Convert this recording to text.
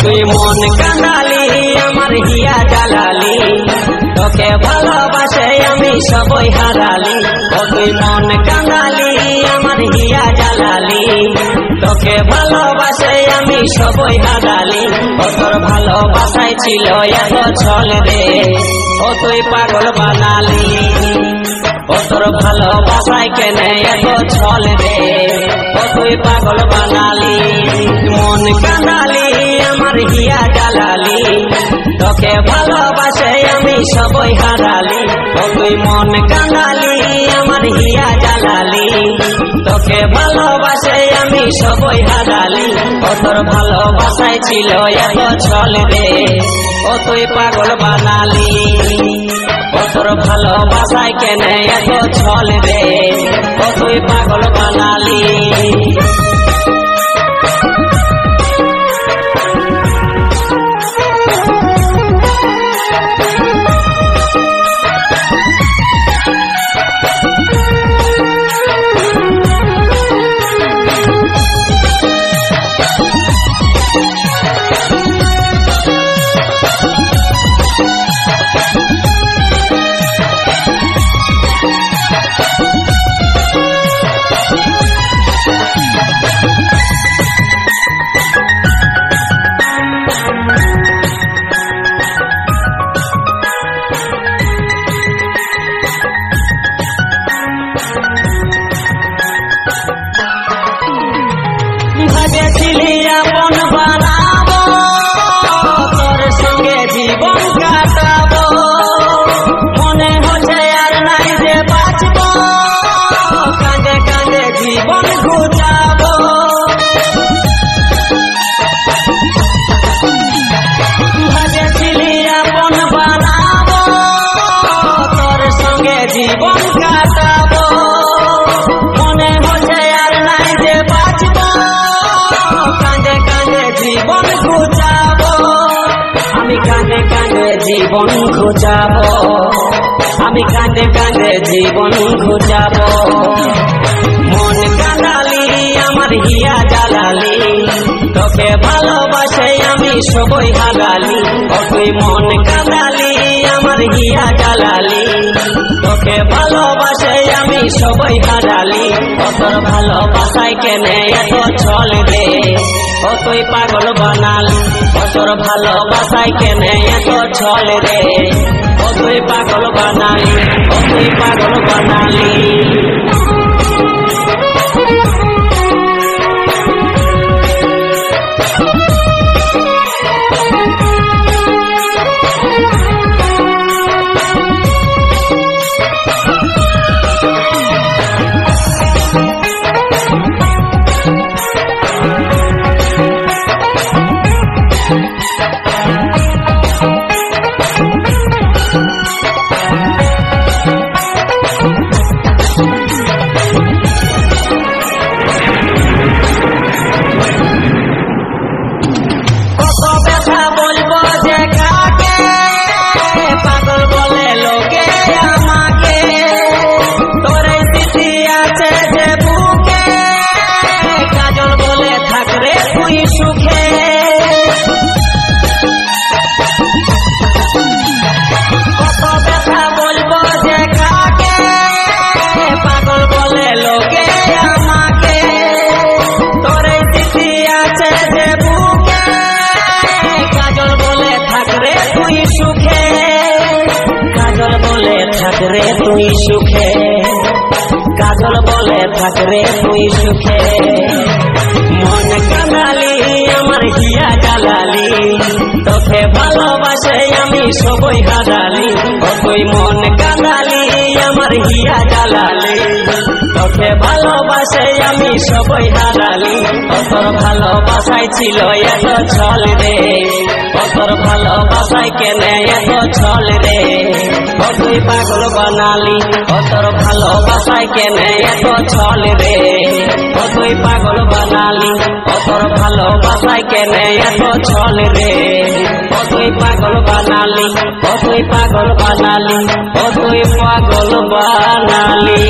তুই মন কাঁদালি আমার হিয়া জ্বালালি, তোকে ভালোবাসে আমি সবই হারালি। ও তুই মন কাঁদালি আমার হিয়া জ্বালালি, তোকে ভালোবাসে আমি সবই হারালি। ও তোর ভালোবাসায় ছিল এত ছল রে, ও তুই পাগল বানালি। ও তোর ভালোবাসায় কেনে এত ছল রে, ও তুই পাগল বানালি। মন কাঁদালি আমার হিয়া জ্বালালি, তোকে ভালোবাসে আমি সবই হারালি। ও তুই মন কাঁদালি আমার হিয়া জ্বালালি, তোকে ভালোবাসে আমি সবই হারালি। ও তোর ভালোবাসায় ছিল এত ছল রে, ও তুই পাগল বানালি। ও তোর ভালোবাসায় কেনে এত ছল রে, ও তুই পাগল বানালি। ভেবেছিলি আপন বানাবো, তোর সঙ্গে জীবন কাটাবো, মনে হচ্ছে আর নাই যে বাঁচবো, কাঁদে কাঁদে জীবন ঘুচাবো। ভেবেছিলি আপন বানাবো, তোর সঙ্গে জীবন কাটাবো, মনে হচ্ছে আর নাই যে বাঁচবো, কাঁদে কাঁদে জীবন ঘুচাবো। আমি কাঁদে কাঁদে জীবন ঘুচাবো, আমি কাঁদে কাঁদে জীবন ঘুচাবো। মন কাঁদালি আমার হিয়া জ্বালালি, তোকে ভালোবাসে আমি সবই হারালি। ও তুই মন কাঁদালি আমার হিয়া জ্বালালি, তোকে ভালোবাসে আমি সবই হারালি। ও তোর ভালোবাসায় কেনে এত ছল রে, ও তুই পাগল বানালি। ও তোর ভালোবাসায় কেনে এত ছল রে, ও তুই পাগল বানালি, ও তুই পাগল বানালি। রে তুই সুখে, কাজল বলে থাক রে তুই সুখে। মন কাঁদালি আমার হিয়া জ্বালালি, তোকে ভালোবাসে আমি সবই হারালি। ও তুই মন কাঁদালি আমার হিয়া জ্বালালি, তোকে তোকে ভালোবাসে আমি সবই হারালি তোর ভালোবাসায় ছিল এত ছল রে তোর ভালোবাসায় কেনে এত ছল রে তুই পাগল বানালি তোর ভালোবাসায় কেনে এত ছল রে তুই পাগল বানালি তোর ভালোবাসায় কেনে এত ছল রে তুই পাগল বানালি তুই পাগল বানালি তুই পাগল বানালি।